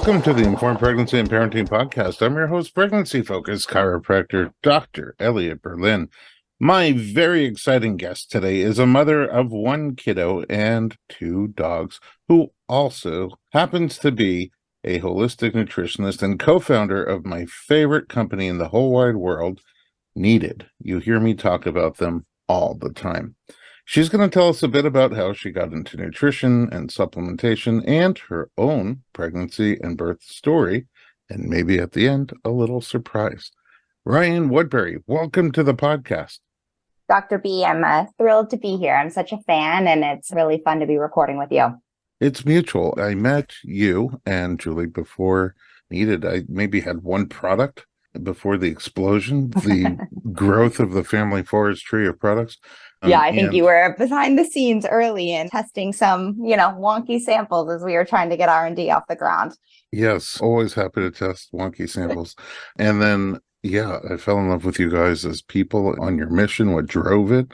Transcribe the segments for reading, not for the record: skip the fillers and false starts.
Welcome to the Informed Pregnancy and Parenting Podcast. I'm your host, pregnancy-focused chiropractor, Dr. Elliot Berlin. My very exciting guest today is a mother of one kiddo and two dogs, who also happens to be a holistic nutritionist and co-founder of my favorite company in the whole wide world, Needed. You hear me talk about them all the time. She's going to tell us a bit about how she got into nutrition and supplementation and her own pregnancy and birth story, and maybe at the end, a little surprise. Ryan Woodbury, welcome to the podcast. Dr. B, I'm thrilled to be here. I'm such a fan, and it's really fun to be recording with you. It's mutual. I met you and Julie before Needed. I maybe had one product before the explosion, the growth of the family forest tree of products. Yeah, I think you were behind the scenes early and testing some, wonky samples as we were trying to get R&D off the ground. Yes, always happy to test wonky samples. And then, I fell in love with you guys as people on your mission, what drove it,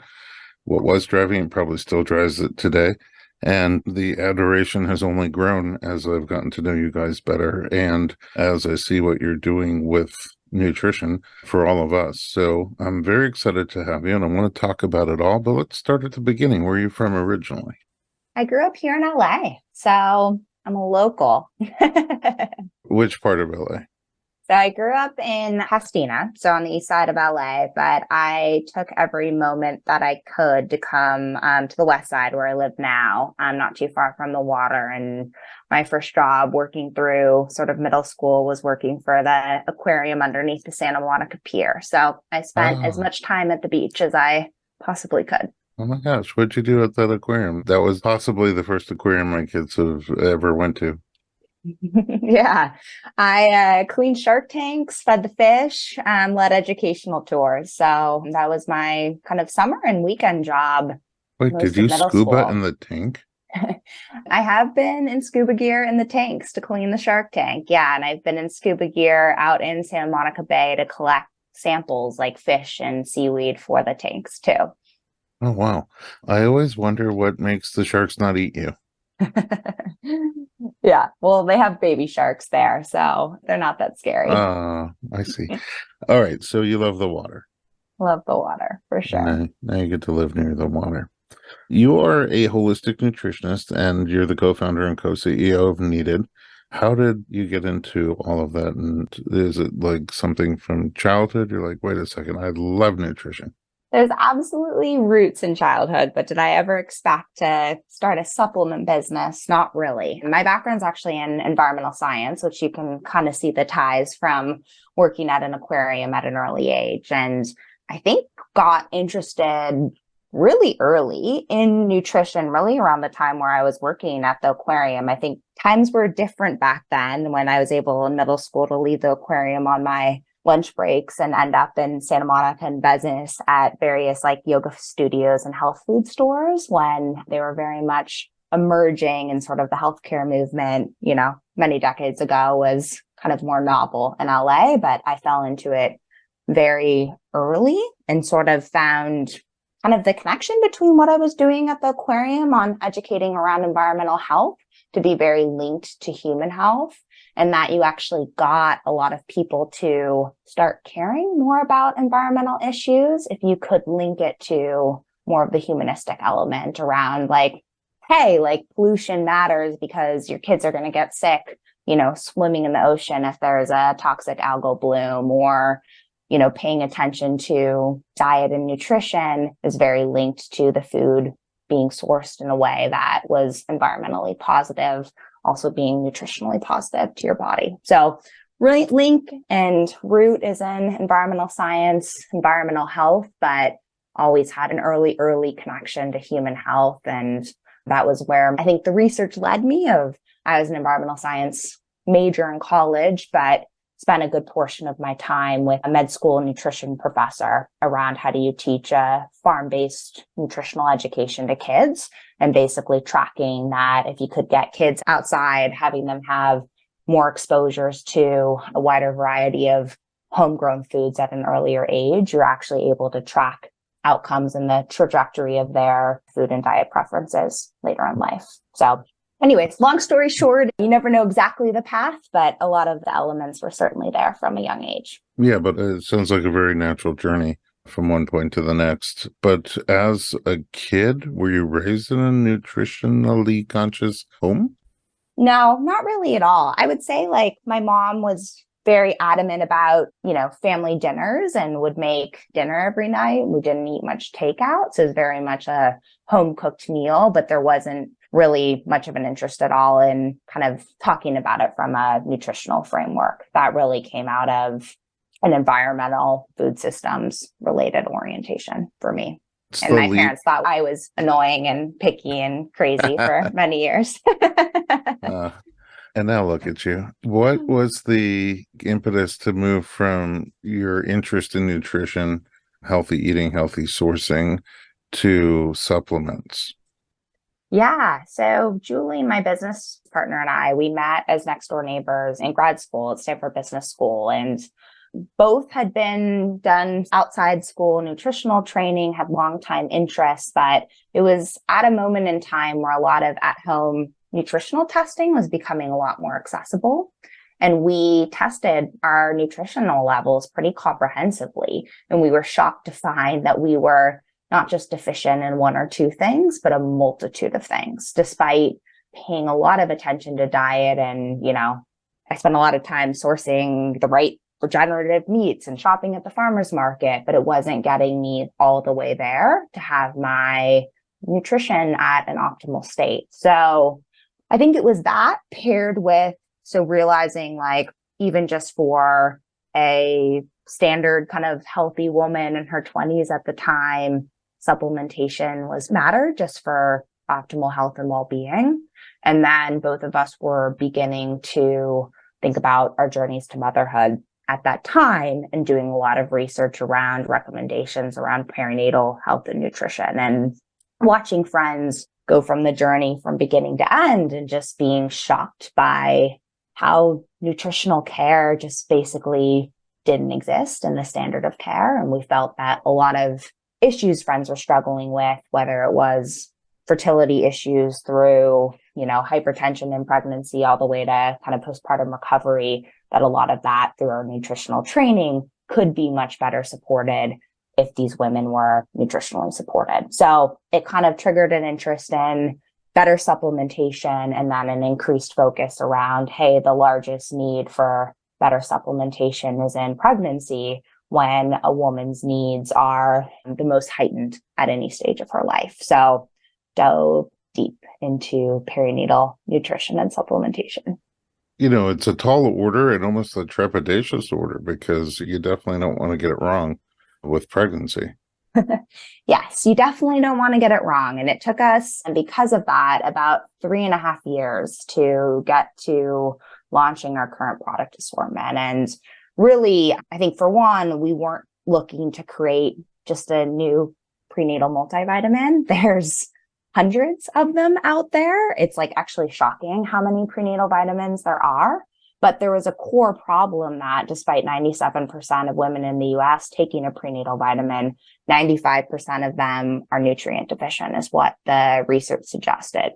what was driving it, probably still drives it today. And the adoration has only grown as I've gotten to know you guys better and as I see what you're doing with nutrition for all of us. So I'm very excited to have you, and I want to talk about it all, but let's start at the beginning. Where are you from originally? I grew up here in LA, so I'm a local. Which part of LA? So I grew up in Pasadena, so on the east side of LA, but I took every moment that I could to come to the west side where I live now. I'm not too far from the water, and my first job working through sort of middle school was working for the aquarium underneath the Santa Monica Pier. So I spent as much time at the beach as I possibly could. Oh my gosh, what'd you do at that aquarium? That was possibly the first aquarium my kids have ever went to. Yeah, I cleaned shark tanks, fed the fish, led educational tours. So that was my kind of summer and weekend job. Wait, did you scuba in the tank? I have been in scuba gear in the tanks to clean the shark tank. Yeah, and I've been in scuba gear out in Santa Monica Bay to collect samples like fish and seaweed for the tanks too. Oh, wow. I always wonder what makes the sharks not eat you. Yeah, well, they have baby sharks there, so they're not that scary. I see. All right, so you love the water. Love the water, for sure. Now you get to live near the water. You are a holistic nutritionist, and you're the co-founder and co-CEO of Needed. How did you get into all of that? And is it like something from childhood? You're like, wait a second, I love nutrition. There's absolutely roots in childhood, but did I ever expect to start a supplement business? Not really. My background's actually in environmental science, which you can kind of see the ties from working at an aquarium at an early age. And I think got interested really early in nutrition, really around the time where I was working at the aquarium. I think times were different back then when I was able in middle school to leave the aquarium on my lunch breaks and end up in Santa Monica and business at various like yoga studios and health food stores when they were very much emerging, and sort of the healthcare movement, many decades ago was kind of more novel in LA, but I fell into it very early and sort of found kind of the connection between what I was doing at the aquarium on educating around environmental health to be very linked to human health. And that you actually got a lot of people to start caring more about environmental issues if you could link it to more of the humanistic element around like, hey, like pollution matters because your kids are going to get sick, swimming in the ocean if there's a toxic algal bloom, or, paying attention to diet and nutrition is very linked to the food being sourced in a way that was environmentally positive, also being nutritionally positive to your body. So really link and root is in environmental science, environmental health, but always had an early connection to human health. And that was where I think the research led me. I was an environmental science major in college, but spent a good portion of my time with a med school nutrition professor around how do you teach a farm-based nutritional education to kids, and basically tracking that if you could get kids outside, having them have more exposures to a wider variety of homegrown foods at an earlier age, you're actually able to track outcomes and the trajectory of their food and diet preferences later in life. So Anyways, long story short, you never know exactly the path, but a lot of the elements were certainly there from a young age. Yeah, but it sounds like a very natural journey from one point to the next. But as a kid, were you raised in a nutritionally conscious home? No, not really at all. I would say like my mom was very adamant about, family dinners and would make dinner every night. We didn't eat much takeout. So it was very much a home cooked meal, but there wasn't really much of an interest at all in kind of talking about it from a nutritional framework. That really came out of an environmental food systems related orientation for me. And my Slowly, parents thought I was annoying and picky and crazy for many years. uh, and now look at you. What was the impetus to move from your interest in nutrition, healthy eating, healthy sourcing, to supplements? Yeah. So Julie, my business partner, and I, we met as next door neighbors in grad school at Stanford Business School. And both had been done outside school nutritional training, had long time interests, but it was at a moment in time where a lot of at home nutritional testing was becoming a lot more accessible. And we tested our nutritional levels pretty comprehensively. And we were shocked to find that we were not just deficient in one or two things, but a multitude of things, despite paying a lot of attention to diet. And, I spent a lot of time sourcing the right regenerative meats and shopping at the farmer's market, but it wasn't getting me all the way there to have my nutrition at an optimal state. So I think it was that paired with, so realizing like, even just for a standard kind of healthy woman in her 20s at the time, supplementation was matter just for optimal health and well-being. And then both of us were beginning to think about our journeys to motherhood at that time and doing a lot of research around recommendations around perinatal health and nutrition and watching friends go from the journey from beginning to end and just being shocked by how nutritional care just basically didn't exist in the standard of care. And we felt that a lot of issues friends were struggling with, whether it was fertility issues through, hypertension in pregnancy, all the way to kind of postpartum recovery, that a lot of that through our nutritional training could be much better supported if these women were nutritionally supported. So it kind of triggered an interest in better supplementation and then an increased focus around, hey, the largest need for better supplementation is in pregnancy when a woman's needs are the most heightened at any stage of her life. So dove deep into perinatal nutrition and supplementation. It's a tall order and almost a trepidatious order because you definitely don't want to get it wrong with pregnancy. Yes, you definitely don't want to get it wrong. And it took us, and because of that, about 3.5 years to get to launching our current product assortment. And really, I think for one, we weren't looking to create just a new prenatal multivitamin. There's hundreds of them out there. It's like actually shocking how many prenatal vitamins there are. But there was a core problem that despite 97% of women in the US taking a prenatal vitamin, 95% of them are nutrient deficient is what the research suggested.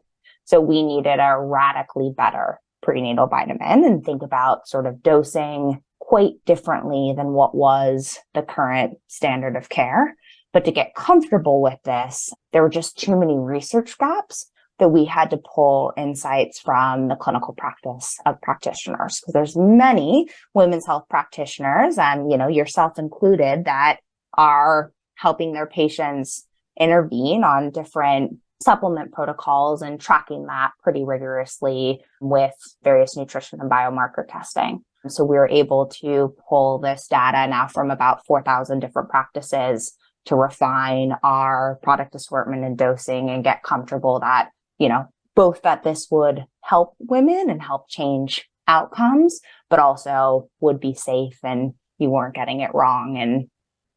So we needed a radically better prenatal vitamin and think about sort of dosing quite differently than what was the current standard of care. But to get comfortable with this, there were just too many research gaps that we had to pull insights from the clinical practice of practitioners. Because there's many women's health practitioners, and yourself included, that are helping their patients intervene on different supplement protocols and tracking that pretty rigorously with various nutrition and biomarker testing. So we were able to pull this data now from about 4,000 different practices to refine our product assortment and dosing and get comfortable that, both that this would help women and help change outcomes, but also would be safe and you weren't getting it wrong and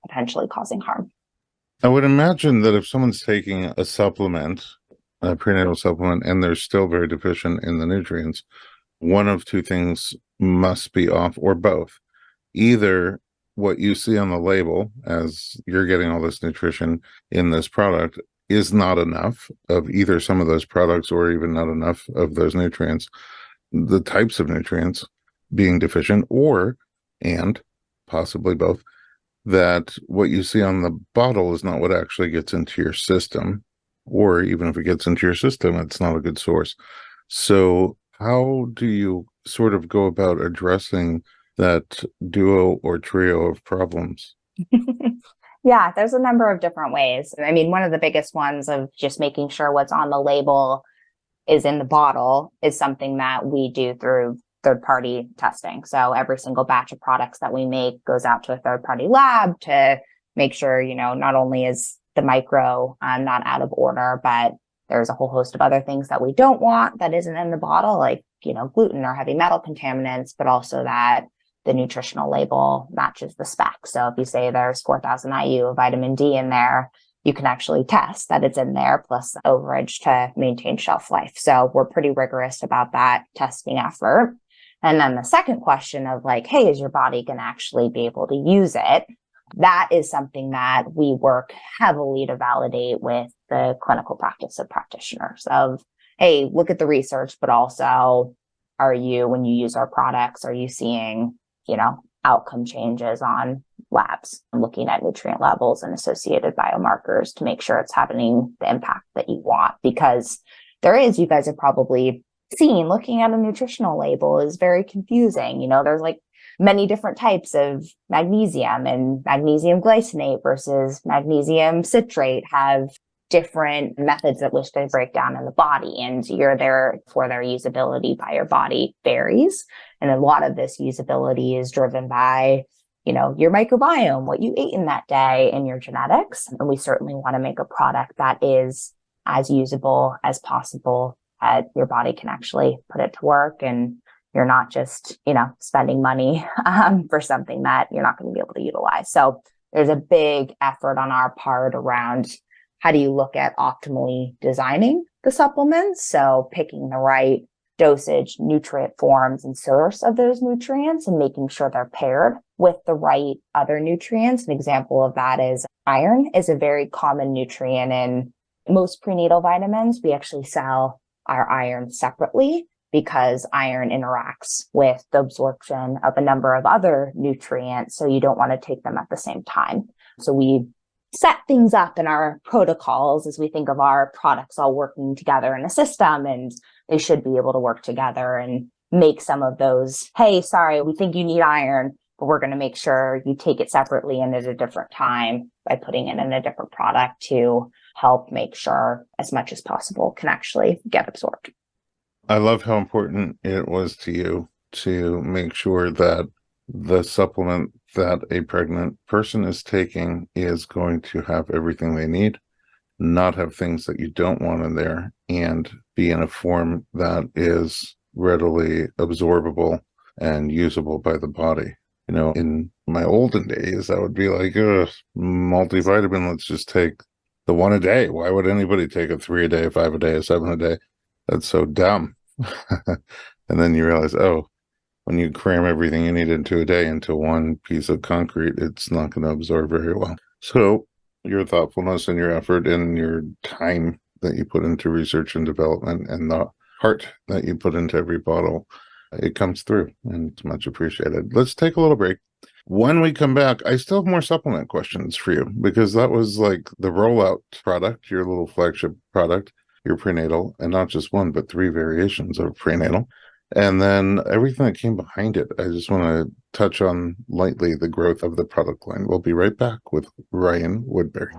potentially causing harm. I would imagine that if someone's taking a supplement, a prenatal supplement, and they're still very deficient in the nutrients, one of two things must be off, or both. Either what you see on the label as you're getting all this nutrition in this product is not enough of either some of those products or even not enough of those nutrients, the types of nutrients being deficient, and possibly both, that what you see on the bottle is not what actually gets into your system, or even if it gets into your system, it's not a good source. So how do you sort of go about addressing that duo or trio of problems? Yeah, there's a number of different ways. I mean, one of the biggest ones of just making sure what's on the label is in the bottle is something that we do through third-party testing. So every single batch of products that we make goes out to a third-party lab to make sure, not only is the micro not out of order, but there's a whole host of other things that we don't want that isn't in the bottle, like, gluten or heavy metal contaminants, but also that the nutritional label matches the spec. So if you say there's 4,000 IU of vitamin D in there, you can actually test that it's in there, plus overage to maintain shelf life. So we're pretty rigorous about that testing effort. And then the second question of like, hey, is your body going to actually be able to use it? That is something that we work heavily to validate with the clinical practice of practitioners of, hey, look at the research, but also when you use our products, are you seeing, outcome changes on labs and looking at nutrient levels and associated biomarkers to make sure it's having the impact that you want? Because you guys have probably seen, looking at a nutritional label is very confusing. There's like many different types of magnesium, and magnesium glycinate versus magnesium citrate have different methods at which they break down in the body, and you're there for their usability by your body varies. And a lot of this usability is driven by, your microbiome, what you ate in that day, and your genetics. And we certainly want to make a product that is as usable as possible, that your body can actually put it to work, and you're not just, spending money for something that you're not going to be able to utilize. So there's a big effort on our part around how do you look at optimally designing the supplements? So picking the right dosage, nutrient forms, and source of those nutrients, and making sure they're paired with the right other nutrients. An example of that is iron is a very common nutrient in most prenatal vitamins. We actually sell our iron separately because iron interacts with the absorption of a number of other nutrients. So you don't want to take them at the same time. So we set things up in our protocols as we think of our products all working together in a system, and they should be able to work together and make some of those, hey, sorry, we think you need iron, but we're going to make sure you take it separately and at a different time by putting it in a different product to help make sure as much as possible can actually get absorbed. I love how important it was to you to make sure that the supplement that a pregnant person is taking is going to have everything they need, not have things that you don't want in there, and be in a form that is readily absorbable and usable by the body. In my olden days, I would be like, multivitamin, let's just take the one a day. Why would anybody take a 3 a day, 5 a day, a 7 a day? That's so dumb. And then you realize, when you cram everything you need into a day into one piece of concrete, it's not going to absorb very well. So your thoughtfulness and your effort and your time that you put into research and development, and the heart that you put into every bottle, it comes through, and it's much appreciated. Let's take a little break. When we come back, I still have more supplement questions for you, because that was like the rollout product, your little flagship product, your prenatal, and not just one, but 3 variations of prenatal. And then everything that came behind it. I just want to touch on lightly the growth of the product line. We'll be right back with Ryan Woodbury.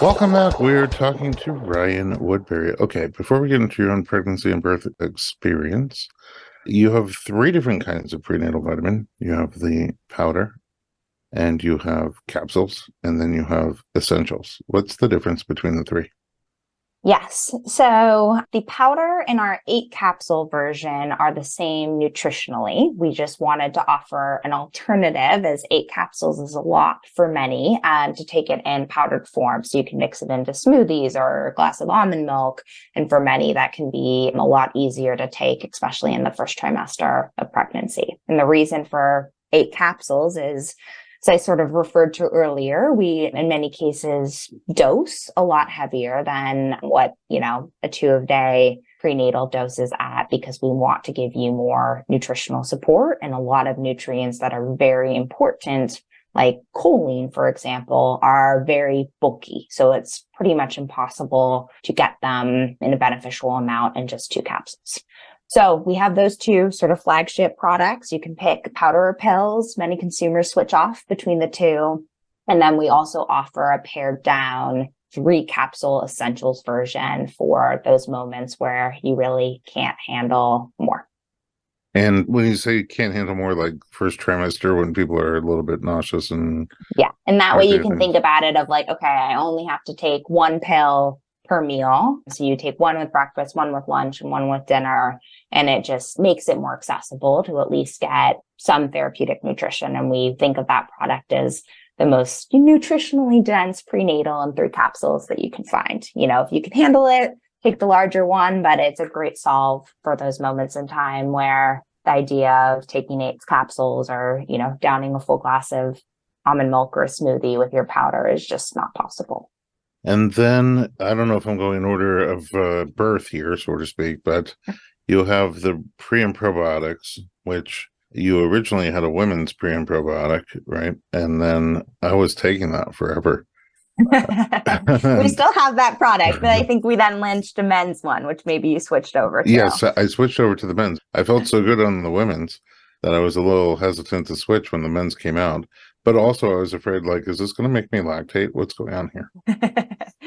Welcome back. We're talking to Ryan Woodbury. Okay, before we get into your own pregnancy and birth experience, you have 3 different kinds of prenatal vitamin. You have the powder, and you have capsules, and then you have essentials. What's the difference between the 3? Yes. So the powder and our 8 capsule version are the same nutritionally. We just wanted to offer an alternative, as 8 capsules is a lot for many, to take it in powdered form. So you can mix it into smoothies or a glass of almond milk. And for many, that can be a lot easier to take, especially in the first trimester of pregnancy. And the reason for 8 capsules is, as I sort of referred to earlier, we, in many cases, dose a lot heavier than what, a 2-a-day prenatal dose is at, because we want to give you more nutritional support, and a lot of nutrients that are very important, like choline, for example, are very bulky. So it's pretty much impossible to get them in a beneficial amount in just 2 capsules. So we have those 2 sort of flagship products. You can pick powder or pills. Many consumers switch off between the 2. And then we also offer a pared down 3-capsule essentials version for those moments where you really can't handle more. And when you say you can't handle more, like first trimester, when people are a little bit nauseous and yeah. And that way you can think about it of like, okay, I only have to take 1 pill per meal. So you take 1 with breakfast, 1 with lunch, and 1 with dinner. And it just makes it more accessible to at least get some therapeutic nutrition. And we think of that product as the most nutritionally dense prenatal in 3 capsules that you can find. If you can handle it, take the larger one, but it's a great solve for those moments in time where the idea of taking 8 capsules or, downing a full glass of almond milk or a smoothie with your powder is just not possible. And then, I don't know if I'm going in order of birth here, so to speak, but you have the pre and probiotics, which you originally had a women's pre and probiotic, right? And then I was taking that forever. We still have that product, but I think we then launched a men's one, which maybe you switched over to. Yes, I switched over to the men's. I felt so good on the women's that I was a little hesitant to switch when the men's came out. But also I was afraid, like, is this going to make me lactate? What's going on here?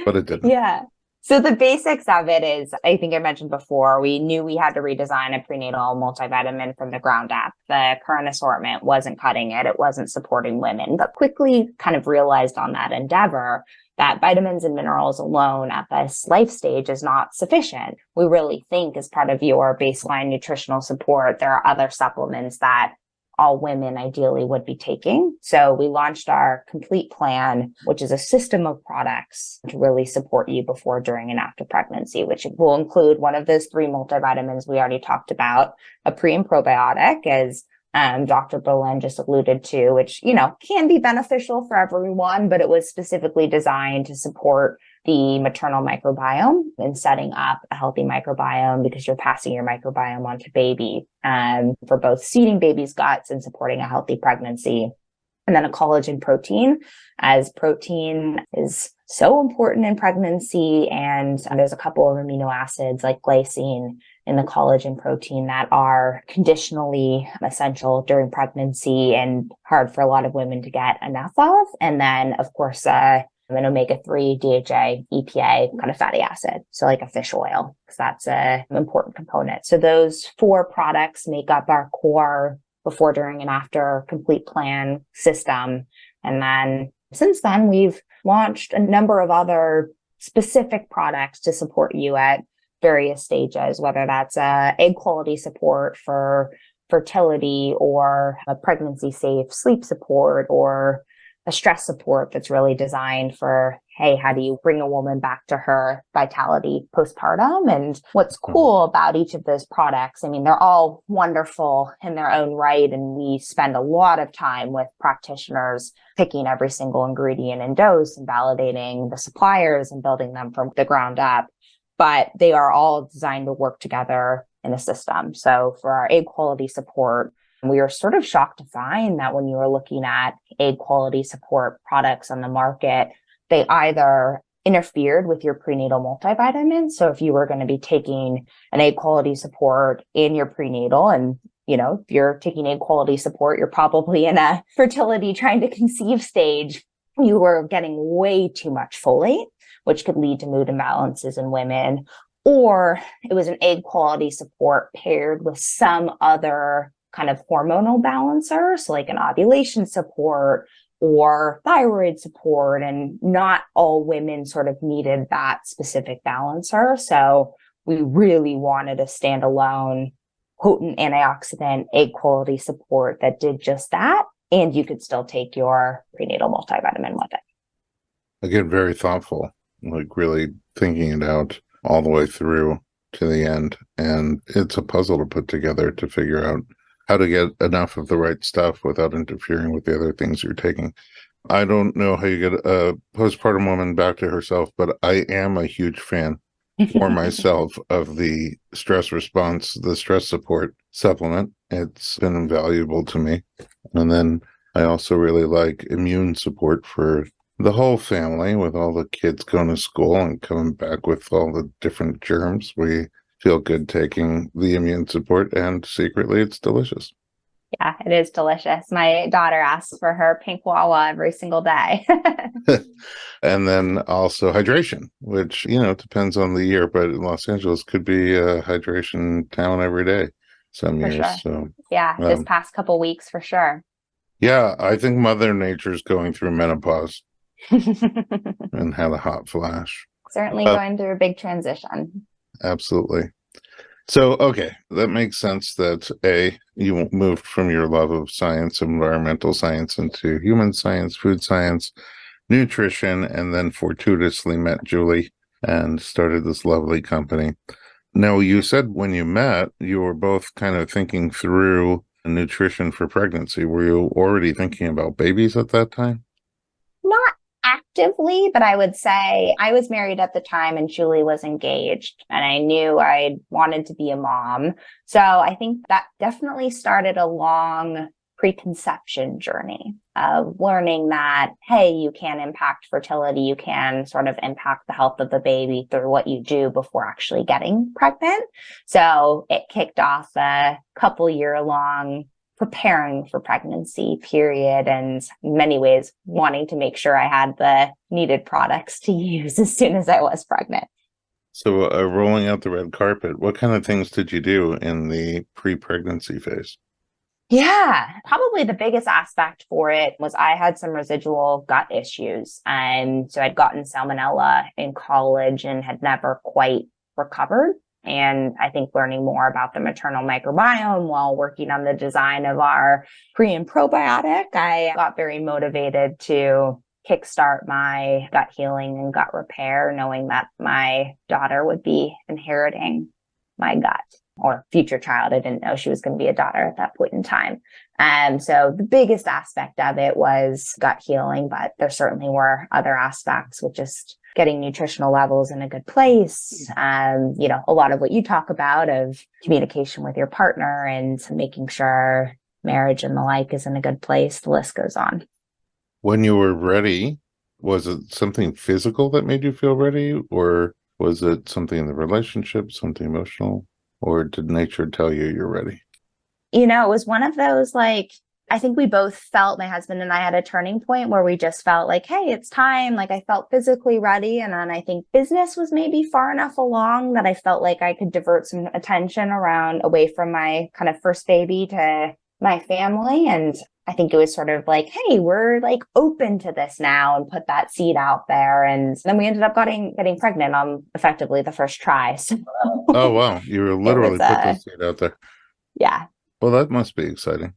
But it didn't. Yeah. So the basics of it is, I think I mentioned before, we knew we had to redesign a prenatal multivitamin from the ground up. The current assortment wasn't cutting it. It wasn't supporting women, but quickly kind of realized on that endeavor that vitamins and minerals alone at this life stage is not sufficient. We really think, as part of your baseline nutritional support, there are other supplements that all women ideally would be taking. So we launched our complete plan, which is a system of products to really support you before, during, and after pregnancy, which will include one of those 3 multivitamins we already talked about, a pre and probiotic, as Dr. Berlin just alluded to, which, can be beneficial for everyone, but it was specifically designed to support the maternal microbiome and setting up a healthy microbiome, because you're passing your microbiome onto baby, for both seeding baby's guts and supporting a healthy pregnancy. And then a collagen protein, as protein is so important in pregnancy. And there's a couple of amino acids like glycine in the collagen protein that are conditionally essential during pregnancy and hard for a lot of women to get enough of. And then, of course, an omega-3, DHA, EPA kind of fatty acid. So like a fish oil, because that's an important component. So those 4 products make up our core before, during, and after complete plan system. And then since then, we've launched a number of other specific products to support you at various stages, whether that's egg quality support for fertility, or a pregnancy safe sleep support, or a stress support that's really designed for, hey, how do you bring a woman back to her vitality postpartum? And what's cool about each of those products, I mean, they're all wonderful in their own right. And we spend a lot of time with practitioners picking every single ingredient and dose and validating the suppliers and building them from the ground up. But they are all designed to work together in a system. So for our egg quality support, we were sort of shocked to find that when you were looking at egg quality support products on the market, they either interfered with your prenatal multivitamin. So if you were going to be taking an egg quality support in your prenatal, and if you're taking egg quality support, you're probably in a fertility trying to conceive stage, you were getting way too much folate, which could lead to mood imbalances in women. Or it was an egg quality support paired with some other kind of hormonal balancer, so like an ovulation support or thyroid support. And not all women sort of needed that specific balancer. So we really wanted a standalone, potent antioxidant, egg quality support that did just that. And you could still take your prenatal multivitamin with it. Again, very thoughtful, like really thinking it out all the way through to the end. And it's a puzzle to put together to figure out how to get enough of the right stuff without interfering with the other things you're taking. I don't know how you get a postpartum woman back to herself, but I am a huge fan for myself of the stress response, the stress support supplement. It's been invaluable to me. And then I also really like immune support for the whole family, with all the kids going to school and coming back with all the different germs. We feel good taking the immune support, and secretly it's delicious. Yeah, it is delicious. My daughter asks for her pink Wawa every single day. And then also hydration, which, depends on the year, but in Los Angeles could be a hydration town every day some For years. sure. So Yeah, this past couple weeks for sure. yeah, I think Mother Nature's going through menopause and had a hot flash. Certainly going through a big transition. Absolutely. So, okay, that makes sense that you moved from your love of science, environmental science, into human science, food science, nutrition, and then fortuitously met Julie and started this lovely company. Now, you said when you met, you were both kind of thinking through nutrition for pregnancy. Were you already thinking about babies at that time? Not actively, but I would say I was married at the time and Julie was engaged, and I knew I wanted to be a mom. So I think that definitely started a long preconception journey of learning that, hey, you can impact fertility, you can sort of impact the health of the baby through what you do before actually getting pregnant. So it kicked off a couple year long preparing for pregnancy period, and in many ways wanting to make sure I had the needed products to use as soon as I was pregnant. So rolling out the red carpet, what kind of things did you do in the pre-pregnancy phase? Yeah, probably the biggest aspect for it was I had some residual gut issues. And so I'd gotten salmonella in college and had never quite recovered. And I think learning more about the maternal microbiome while working on the design of our pre and probiotic, I got very motivated to kickstart my gut healing and gut repair, knowing that my daughter would be inheriting my gut, or future child. I didn't know she was going to be a daughter at that point in time. And so the biggest aspect of it was gut healing, but there certainly were other aspects with just getting nutritional levels in a good place. A lot of what you talk about of communication with your partner and making sure marriage and the like is in a good place. The list goes on. When you were ready, was it something physical that made you feel ready, or was it something in the relationship, something emotional, or did nature tell you you're ready? It was one of those, I think we both felt, my husband and I had a turning point where we just felt like, hey, it's time. Like I felt physically ready. And then I think business was maybe far enough along that I felt like I could divert some attention away from my kind of first baby to my family. And I think it was sort of like, hey, we're like open to this now, and put that seed out there. And then we ended up getting pregnant on effectively the first try. So oh, wow. You were literally put the seed out there. Yeah. Well, that must be exciting.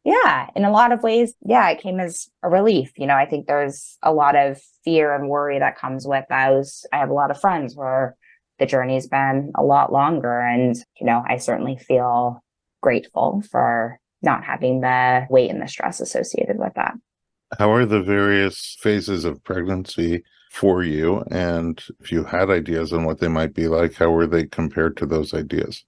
Yeah. In a lot of ways, yeah, it came as a relief. I think there's a lot of fear and worry that comes with those. I have a lot of friends where the journey's been a lot longer. And, I certainly feel grateful for not having the weight and the stress associated with that. How are the various phases of pregnancy for you? And if you had ideas on what they might be like, how were they compared to those ideas?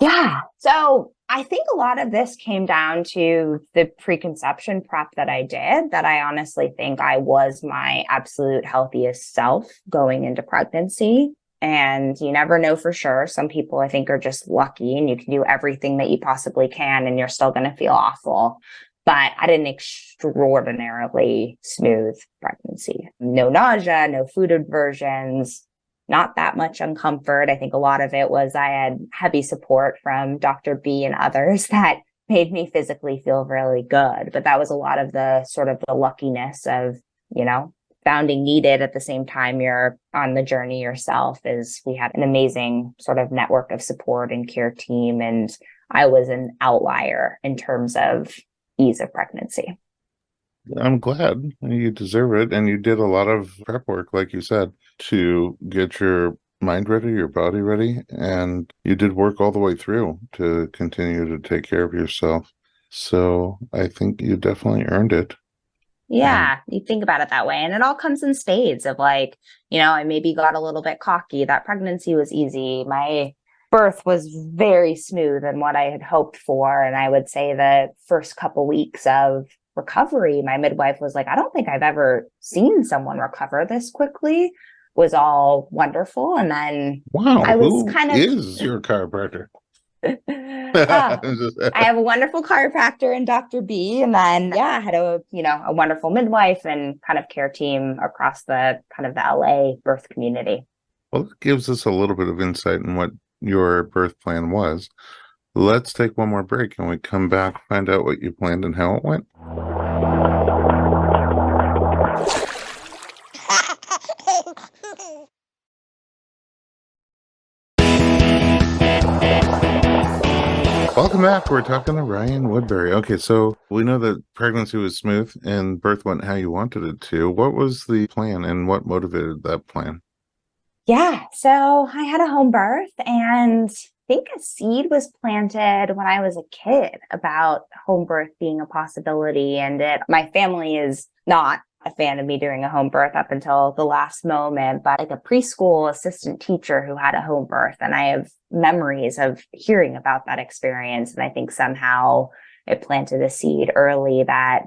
Yeah. So I think a lot of this came down to the preconception prep that I did, that I honestly think I was my absolute healthiest self going into pregnancy. And you never know for sure. Some people, I think, are just lucky and you can do everything that you possibly can and you're still going to feel awful. But I had an extraordinarily smooth pregnancy. No nausea, no food aversions, not that much uncomfort. I think a lot of it was I had heavy support from Dr. B and others that made me physically feel really good. But that was a lot of the sort of the luckiness of, founding Needed at the same time you're on the journey yourself. Is we had an amazing sort of network of support and care team. And I was an outlier in terms of ease of pregnancy. I'm glad you deserve it. And you did a lot of prep work, like you said, to get your mind ready, your body ready. And you did work all the way through to continue to take care of yourself. So I think you definitely earned it. Yeah, you think about it that way. And it all comes in spades of like, I maybe got a little bit cocky. That pregnancy was easy. My birth was very smooth and what I had hoped for. And I would say the first couple weeks of recovery, my midwife was like, I don't think I've ever seen someone recover this quickly, was all wonderful. And then Wow, I was who kind of is your chiropractor? I have a wonderful chiropractor and Dr. B. And then, I had a wonderful midwife and kind of care team across the kind of the LA birth community. Well, it gives us a little bit of insight in what your birth plan was. Let's take one more break and we come back, find out what you planned and how it went. Welcome back. We're talking to Ryan Woodbury. Okay, so we know that pregnancy was smooth and birth went how you wanted it to. What was the plan and what motivated that plan? Yeah, so I had a home birth and I think a seed was planted when I was a kid about home birth being a possibility. And my family is not a fan of me doing a home birth up until the last moment, but like a preschool assistant teacher who had a home birth. And I have memories of hearing about that experience. And I think somehow it planted a seed early that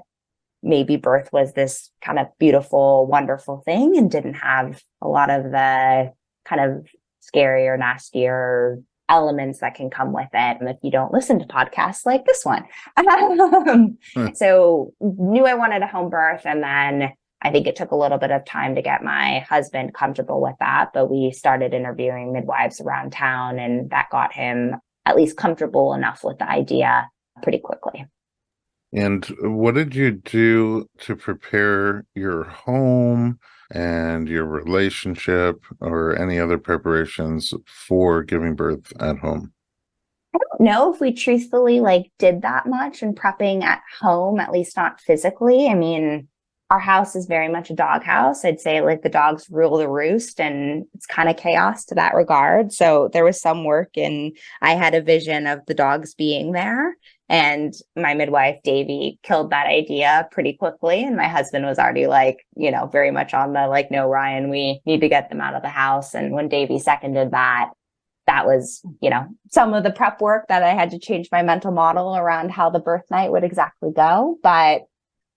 maybe birth was this kind of beautiful, wonderful thing and didn't have a lot of the kind of scary or nastier elements that can come with it. And if you don't listen to podcasts like this one. So knew I wanted a home birth. And then I think it took a little bit of time to get my husband comfortable with that. But we started interviewing midwives around town and that got him at least comfortable enough with the idea pretty quickly. And what did you do to prepare your home and your relationship or any other preparations for giving birth at home? I don't know if we truthfully did that much in prepping at home, at least not physically. I mean, our house is very much a dog house. I'd say the dogs rule the roost and it's kind of chaos to that regard. So there was some work and I had a vision of the dogs being there. And my midwife, Davy, killed that idea pretty quickly. And my husband was already very much on the no, Ryan, we need to get them out of the house. And when Davy seconded that, that was, some of the prep work that I had to change my mental model around how the birth night would exactly go. But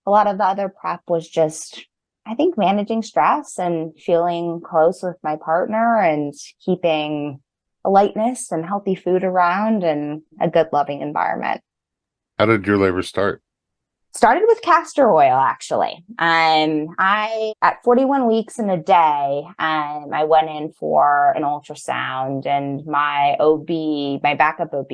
a lot of the other prep was just, I think, managing stress and feeling close with my partner and keeping a lightness and healthy food around and a good, loving environment. How did your labor start? Started with castor oil, actually. I, at 41 weeks and a day, I went in for an ultrasound and my OB, my backup OB,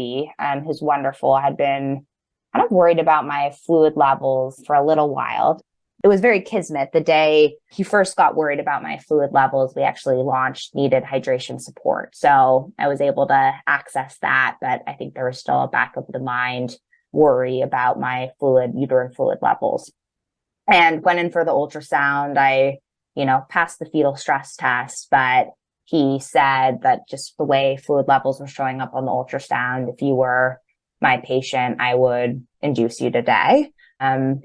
who's wonderful, had been kind of worried about my fluid levels for a little while. It was very kismet. The day he first got worried about my fluid levels, we actually launched Needed Hydration Support. So I was able to access that, but I think there was still a back of the mind worry about my uterine fluid levels. And went in for the ultrasound. I, passed the fetal stress test, but he said that just the way fluid levels were showing up on the ultrasound, if you were my patient, I would induce you today.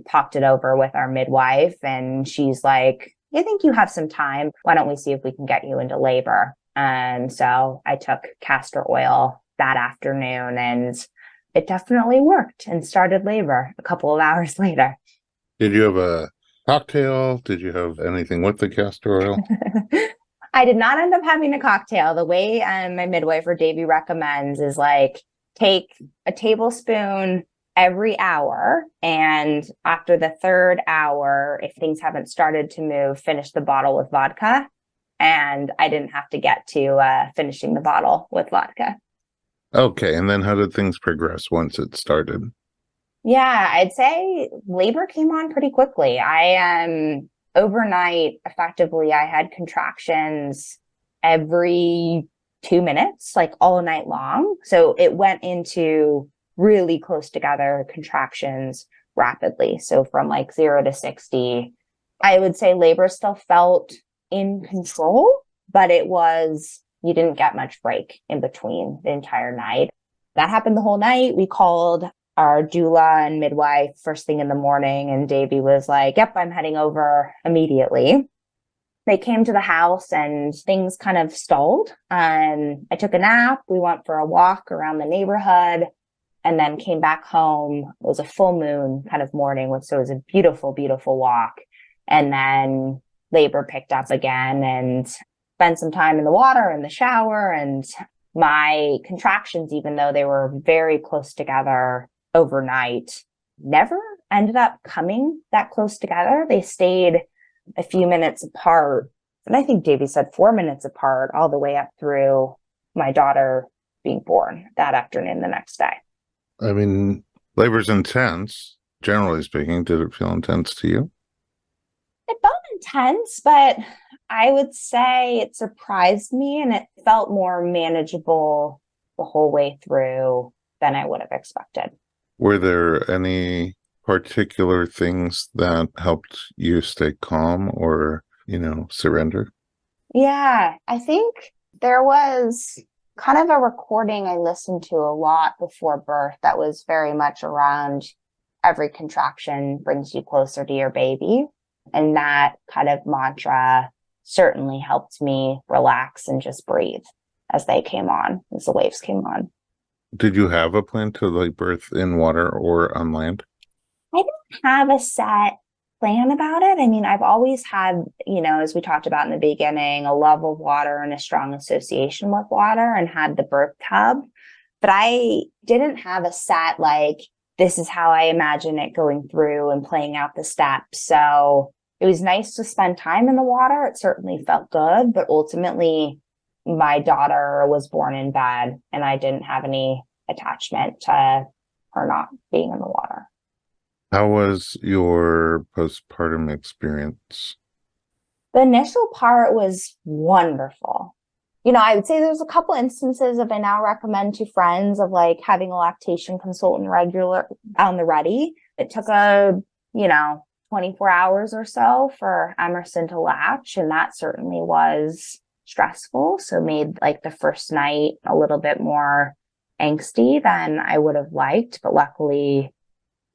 Talked it over with our midwife and she's like, I think you have some time. Why don't we see if we can get you into labor? And so I took castor oil that afternoon and it definitely worked and started labor a couple of hours later. Did you have a cocktail? Did you have anything with the castor oil? I did not end up having a cocktail. The way my midwife or Davy recommends is take a tablespoon every hour. And after the third hour, if things haven't started to move, finish the bottle with vodka. And I didn't have to get to finishing the bottle with vodka. Okay, and then how did things progress once it started? Yeah, I'd say labor came on pretty quickly. Overnight, effectively, I had contractions every 2 minutes, like all night long. So it went into really close together contractions rapidly. So from like 0 to 60, I would say labor still felt in control, but you didn't get much break in between the entire night. That happened the whole night. We called our doula and midwife first thing in the morning, and Davey was like, yep, I'm heading over immediately. They came to the house and things kind of stalled. I took a nap. We went for a walk around the neighborhood and then came back home. It was a full moon kind of morning, so it was a beautiful, beautiful walk. And then labor picked up again and spent some time in the water, in the shower. And my contractions, even though they were very close together overnight, never ended up coming that close together. They stayed a few minutes apart. And I think Davey said 4 minutes apart all the way up through my daughter being born that afternoon the next day. I mean, labor's intense, generally speaking. Did it feel intense to you? It felt intense, but I would say it surprised me and it felt more manageable the whole way through than I would have expected. Were there any particular things that helped you stay calm or, surrender? Yeah, I think there was kind of a recording I listened to a lot before birth that was very much around every contraction brings you closer to your baby. And that kind of mantra certainly helped me relax and just breathe as the waves came on. Did you have a plan to birth in water or on land? I didn't have a set plan about it. I mean, I've always had, as we talked about in the beginning, a love of water and a strong association with water and had the birth tub. But I didn't have a set, this is how I imagine it going through and playing out the steps. So it was nice to spend time in the water. It certainly felt good, but ultimately my daughter was born in bed and I didn't have any attachment to her not being in the water. How was your postpartum experience? The initial part was wonderful. I would say there's a couple instances of I now recommend to friends of having a lactation consultant regular on the ready. It took 24 hours or so for Emerson to latch, and that certainly was stressful. So made the first night a little bit more angsty than I would have liked. But luckily,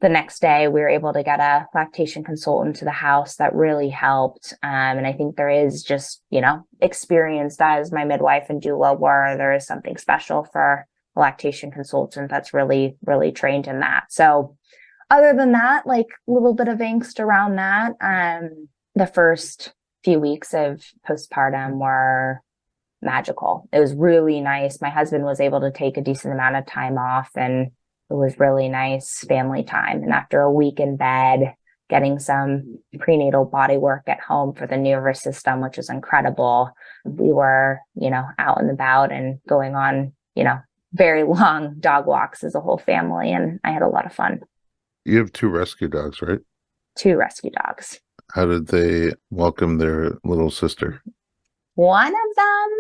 the next day we were able to get a lactation consultant to the house that really helped. And I think there is just, experienced as my midwife and doula were, there is something special for a lactation consultant that's really, really trained in that. So other than that, a little bit of angst around that. The first few weeks of postpartum were magical. It was really nice. My husband was able to take a decent amount of time off and it was really nice family time. And after a week in bed, getting some prenatal body work at home for the nervous system, which was incredible. We were, out and about and going on, very long dog walks as a whole family. And I had a lot of fun. You have 2 rescue dogs, right? 2 rescue dogs. How did they welcome their little sister? One of them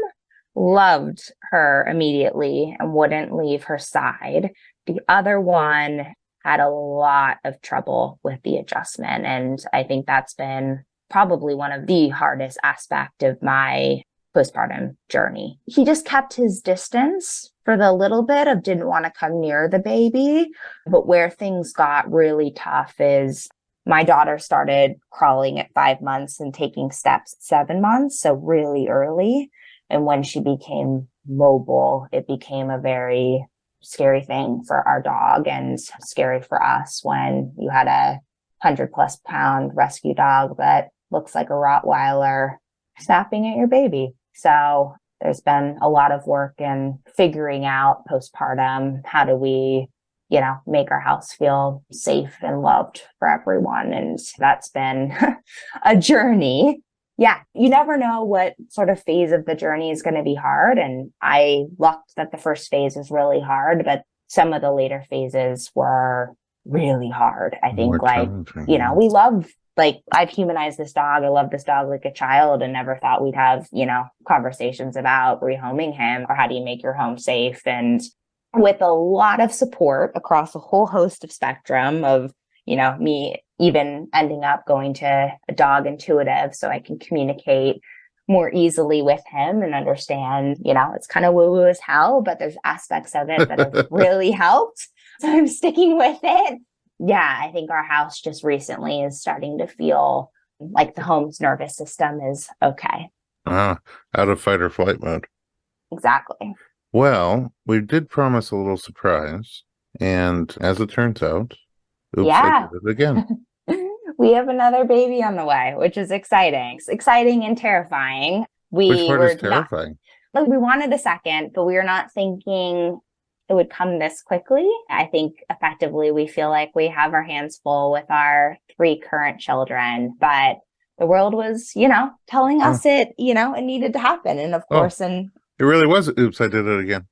loved her immediately and wouldn't leave her side. The other one had a lot of trouble with the adjustment. And I think that's been probably one of the hardest aspects of my postpartum journey. He just kept his distance for the little bit of didn't want to come near the baby. But where things got really tough is my daughter started crawling at 5 months and taking steps at 7 months. So really early. And when she became mobile, it became a very scary thing for our dog and scary for us when you had a 100+ pound rescue dog that looks like a Rottweiler snapping at your baby. So there's been a lot of work in figuring out postpartum, how do we, make our house feel safe and loved for everyone. And that's been a journey. Yeah, you never know what sort of phase of the journey is going to be hard. And I lucked that the first phase was really hard, but some of the later phases were really hard. I think More like, challenging. you know, we love, like, I've humanized this dog. I love this dog like a child and never thought we'd have, you know, conversations about rehoming him or how do you make your home safe. And with a lot of support across a whole host of spectrum of, you know, me even ending up going to a dog intuitive so I can communicate more easily with him and understand, you know, it's kind of woo-woo as hell, but there's aspects of it that have really helped. So I'm sticking with it. Yeah, I think our house just recently is starting to feel like the home's nervous system is okay. Out of fight or flight mode. Exactly. Well, we did promise a little surprise, and as it turns out, oops, I Yeah. did it again. We have another baby on the way, which is exciting. It's exciting and terrifying. Which We part were is terrifying? like, we wanted a second, but we were not thinking it would come this quickly. I think effectively we feel like we have our hands full with our 3 current children, but the world was, you know, telling us it, you know, it needed to happen. And of course, and it really was. Oops, I did it again.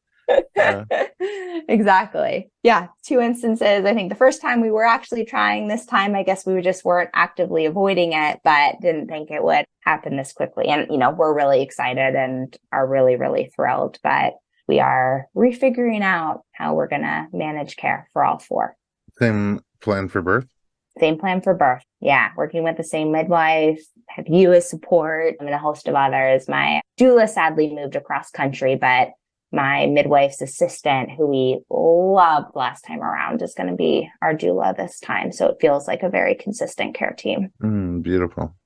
Exactly. Yeah. 2 instances. I think the first time we were actually trying, this time, I guess we just weren't actively avoiding it, but didn't think it would happen this quickly. And, you know, we're really excited and are really, really thrilled, but we are refiguring out how we're going to manage care for all 4. Same plan for birth? Same plan for birth. Yeah. Working with the same midwife, have you as support, and a host of others. My doula sadly moved across country, but my midwife's assistant, who we loved last time around, is going to be our doula this time. So it feels like a very consistent care team. Beautiful.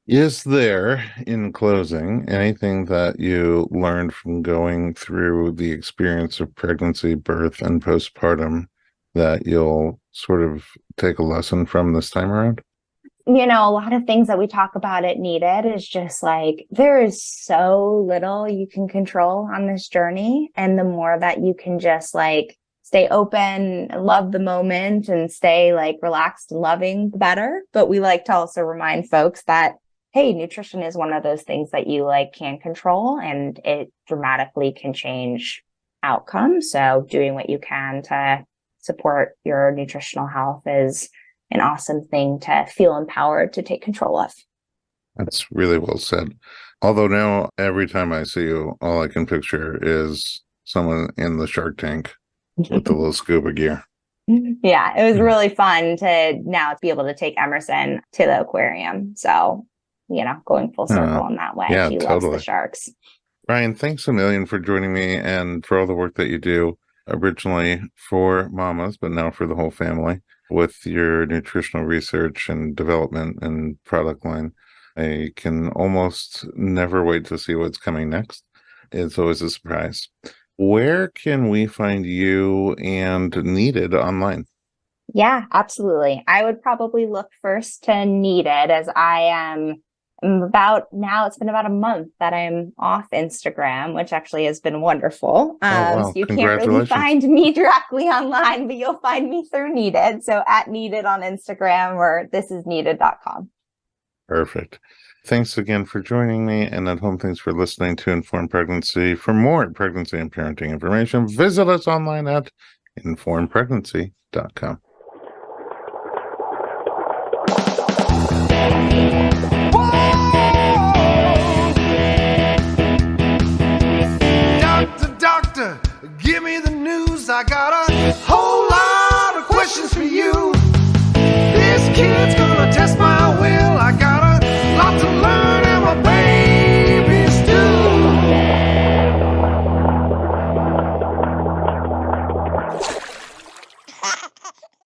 Is there, in closing, anything that you learned from going through the experience of pregnancy, birth, and postpartum that you'll sort of take a lesson from this time around? You know, a lot of things that we talk about at Needed is just like, there is so little you can control on this journey. And the more that you can just like stay open, love the moment, and stay like relaxed and loving, the better. But we like to also remind folks that, hey, nutrition is one of those things that you like can control, and it dramatically can change outcomes. So doing what you can to support your nutritional health is an awesome thing to feel empowered to take control of. That's really well said. Although now every time I see you, all I can picture is someone in the Shark Tank with the little scuba gear. Yeah, it was really fun to now be able to take Emerson to the aquarium. So, you know, going full circle in that way. Yeah, He totally. loves the sharks. Ryan, thanks a million for joining me and for all the work that you do, originally for mamas, but now for the whole family, with your nutritional research and development and product line. I can almost never wait to see what's coming next. It's always a surprise. Where can we find you and Needed online? Yeah, absolutely. I would probably look first to Needed, as I am about now, it's been about a month that I'm off Instagram, which actually has been wonderful. Wow. So you can't really find me directly online, but you'll find me through Needed. So at Needed on Instagram or thisisneeded.com. Perfect. Thanks again for joining me. And at home, thanks for listening to Informed Pregnancy. For more pregnancy and parenting information, visit us online at informedpregnancy.com.